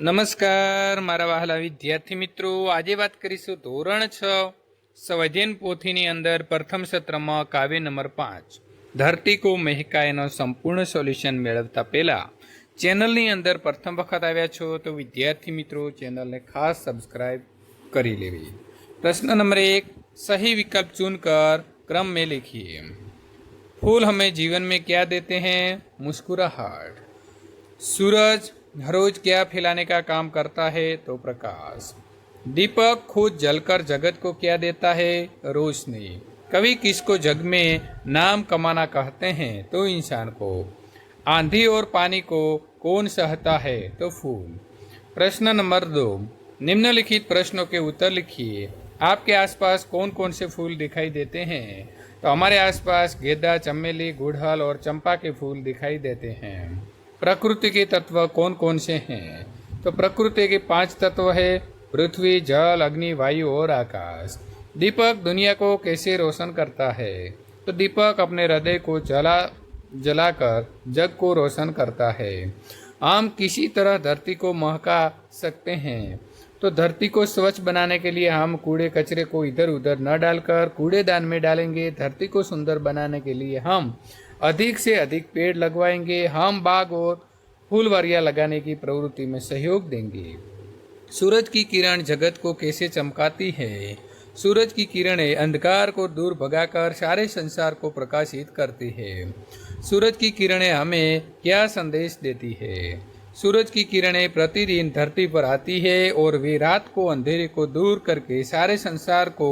નમસ્કાર મારા વહાલા વિદ્યાર્થી મિત્રો, આજે વાત કરીશું ધોરણ 6 સ્વાધ્યાય પોથીની અંદર પ્રથમ સત્રમાં કાવ્ય નંબર 5 ધરતી કો મહેકાયનો સંપૂર્ણ સોલ્યુશન મેળવતા પહેલા ચેનલની અંદર પ્રથમ વખત આવ્યા છો તો વિદ્યાર્થી મિત્રો ચેનલને ખાસ સબસ્ક્રાઇબ કરી લેવી। प्रश्न नंबर 1, सही विकल्प चुनकर क्रम में लिखिए। फूल हमें जीवन में क्या देते हैं? मुस्कुराहट। सूरज हर रोज क्या फैलाने का काम करता है? तो प्रकाश। दीपक खुद जलकर जगत को क्या देता है? रोशनी। कवि किसको जग में नाम कमाना कहते हैं? तो इंसान को। आंधी और पानी को कौन सहता है? तो फूल। प्रश्न नंबर 2, निम्नलिखित प्रश्नों के उत्तर लिखिए। आपके आसपास कौन कौन से फूल दिखाई देते हैं? तो हमारे आसपास गेंदा, चमेली, गुड़हल और चंपा के फूल दिखाई देते हैं। प्रकृति के तत्व कौन कौन से हैं? तो प्रकृति के 5 तत्व है, पृथ्वी, जल, अग्नि, वायु और आकाश। दीपक दुनिया को कैसे रोशन करता है? तो दीपक अपने हृदय को जलाकर जग को रोशन करता है। हम किसी तरह धरती को महका सकते हैं। तो धरती को स्वच्छ बनाने के लिए हम कूड़े कचरे को इधर उधर न डालकर कूड़ेदान में डालेंगे। धरती को सुंदर बनाने के लिए हम अधिक से अधिक पेड़ लगवाएंगे। हम बाग और फूलवारियाँ लगाने की प्रवृत्ति में सहयोग देंगे। सूरज की किरण जगत को कैसे चमकाती है? सूरज की किरणें अंधकार को दूर भगाकर सारे संसार को प्रकाशित करती है। सूरज की किरणें हमें क्या संदेश देती है? सूरज की किरणें प्रतिदिन धरती पर आती है और वे रात को अंधेरे को दूर करके सारे संसार को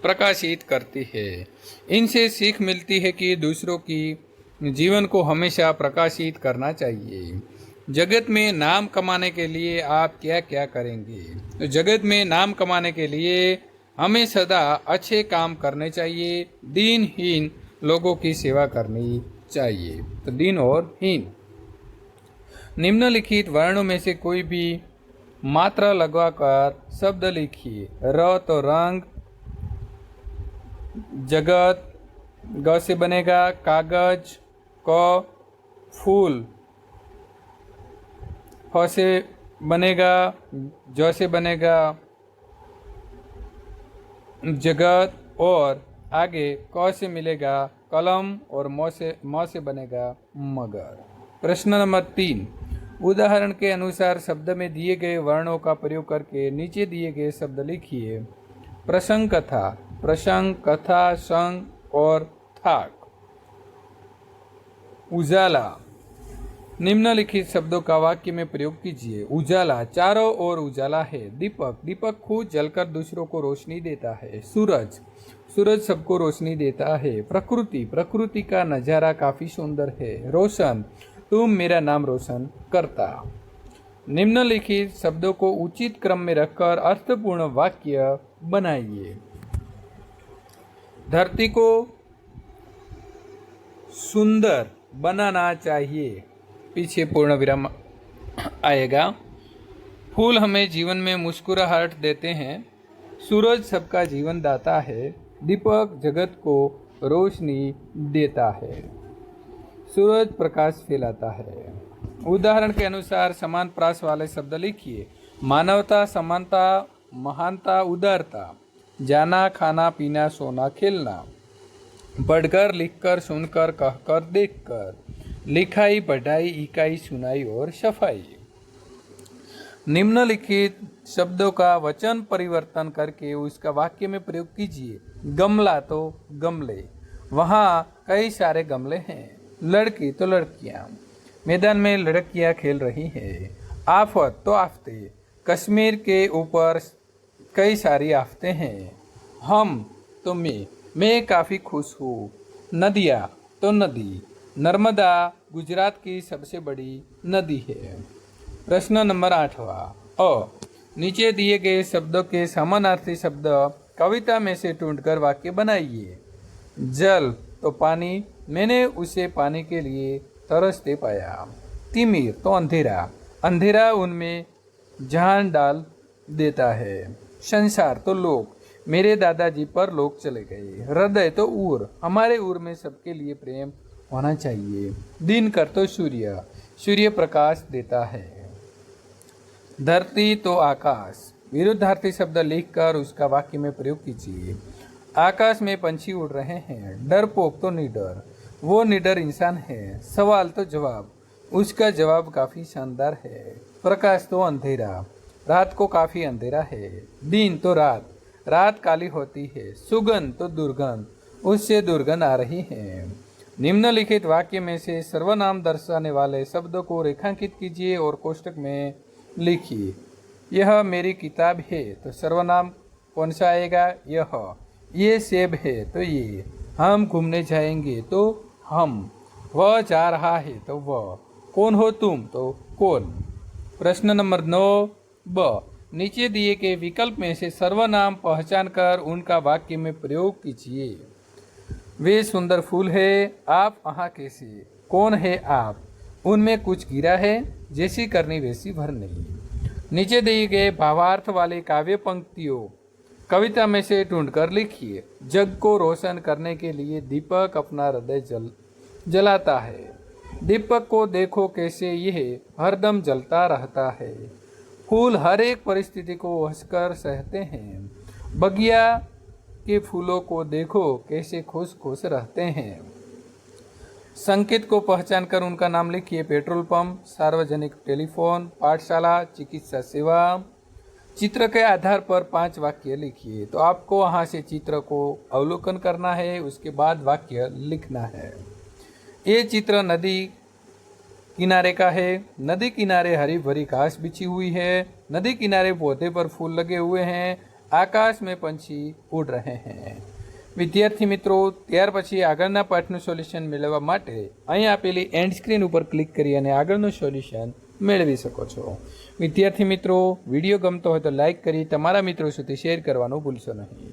प्रकाशित करती है। इनसे सीख मिलती है कि दूसरों की जीवन को हमेशा प्रकाशित करना चाहिए। जगत में नाम कमाने के लिए आप क्या क्या करेंगे? तो जगत में नाम कमाने के लिए हमें सदा अच्छे काम करने चाहिए। दीनहीन लोगों की सेवा करनी चाहिए। तो दीन और हीन। निम्नलिखित वर्णों में से कोई भी मात्रा लगवाकर शब्द लिखिए। र तो रंग, जगत, ग से बनेगा कागज, क फूल, फ से बनेगा, ज से बनेगा जगत और आगे क से मिलेगा कलम और म से बनेगा मगर। प्रश्न नंबर 3, उदाहरण के अनुसार शब्द में दिए गए वर्णों का प्रयोग करके नीचे दिए गए शब्द लिखिए। प्रसंग कथा, प्रसंग, कथा, संग और थाक। उजाला, निम्नलिखित शब्दों का वाक्य में प्रयोग कीजिए। उजाला, चारों ओर उजाला है। दीपक, दीपक खुद जलकर दूसरों को रोशनी देता है। सूरज, सूरज सबको रोशनी देता है। प्रकृति, प्रकृति का नजारा काफी सुंदर है। रोशन, तुम मेरा नाम रोशन करता। निम्नलिखित शब्दों को उचित क्रम में रखकर अर्थपूर्ण वाक्य बनाइए। धरती को सुंदर बनाना चाहिए, पीछे पूर्ण विराम आएगा। फूल हमें जीवन में मुस्कुराहट देते हैं। सूरज सबका जीवन दाता है। दीपक जगत को रोशनी देता है। सूरज प्रकाश फैलाता है। उदाहरण के अनुसार समान प्रास वाले शब्द लिखिए। मानवता, समानता, महानता, उदारता। जाना, खाना, पीना, सोना, खेलना। पढ़कर, लिखकर, सुनकर, कहकर, देखकर। लिखाई, पढ़ाई, इकाई, सुनाई और सफाई। निम्नलिखित शब्दों का वचन परिवर्तन करके उसका वाक्य में प्रयोग कीजिए। गमला तो गमले, वहाँ कई सारे गमले हैं। लड़की तो लड़कियाँ, मैदान में लड़कियाँ खेल रही हैं। आफत तो आफते, कश्मीर के ऊपर कई सारी आफतें हैं। हम तो मैं काफ़ी खुश हूँ। नदियाँ तो नदी, नर्मदा गुजरात की सबसे बड़ी नदी है। प्रश्न नंबर 8वां, नीचे दिए गए शब्दों के समानार्थी शब्द कविता में से ढूंढकर वाक्य बनाइए। जल तो पानी, मैंने उसे पानी के लिए तरसते पाया। तिमिर तो अंधेरा, अंधेरा उनमें जान डाल देता है। संसार तो लोग, मेरे दादाजी पर लोग चले गए। हृदय तो उर, हमारे उर में सबके लिए प्रेम होना चाहिए। दिनकर तो सूर्य, सूर्य प्रकाश देता है। धरती तो आकाश, विरुद्धार्थी शब्द लिखकर उसका वाक्य में प्रयोग कीजिए। आकाश में पंछी उड़ रहे हैं, डरपोक तो निडर, वो निडर इंसान है। सवाल तो जवाब, उसका जवाब काफी शानदार है। प्रकाश तो अंधेरा, रात को काफी अंधेरा है। दिन तो रात, रात काली होती है। सुगंध तो दुर्गंध, उससे दुर्गंध आ रही है। निम्नलिखित वाक्य में से सर्वनाम दर्शाने वाले शब्दों को रेखांकित कीजिए और कोष्टक में लिखिए। यह मेरी किताब है तो सर्वनाम कौन सा आएगा? यह। ये सेब है तो ये। हम घूमने जाएंगे तो हम। वह जा रहा है तो वह। कौन हो तुम तो कौन। प्रश्न नंबर 9 ब, नीचे दिए के विकल्प में से सर्वनाम पहचान कर उनका वाक्य में प्रयोग कीजिए। वे सुंदर फूल है, आप यहाँ कैसे। कौन है आप, उनमें कुछ गिरा है, जैसी करनी वैसी भरनी। नीचे दिए गए भावार्थ वाले काव्य पंक्तियों कविता में से ढूंढकर लिखिए। जग को रोशन करने के लिए दीपक अपना हृदय जलाता है। दीपक को देखो कैसे यह हरदम जलता रहता है। फूल हर एक परिस्थिति को हंसकर सहते हैं। बगिया के फूलों को देखो कैसे खुश खुश रहते हैं। संकेत को पहचान कर उनका नाम लिखिए। पेट्रोल पंप, सार्वजनिक टेलीफोन, पाठशाला, चिकित्सा सेवा। चित्र के आधार पर 5 वाक्य लिखिए। तो आपको वहाँ से चित्र को अवलोकन करना है, उसके बाद वाक्य लिखना है। ये चित्र नदी किनारे का है। नदी किनारे हरी भरी घास बिछी हुई है। नदी किनारे पौधे पर फूल लगे हुए हैं। आकाश में पंछी उड़ रहे हैं। विद्यार्थी मित्रों, ત્યાર પછી આગળના પાઠનું સોલ્યુશન મેળવવા માટે અહીં આપેલી એન્ડ સ્ક્રીન ઉપર ક્લિક કરી અને આગળનું સોલ્યુશન મેળવી શકો છો। વિદ્યાર્થી મિત્રો, વિડીયો ગમતો હોય તો લાઇક કરી તમારા મિત્રો સુધી શેર કરવાનું ભૂલશો નહીં।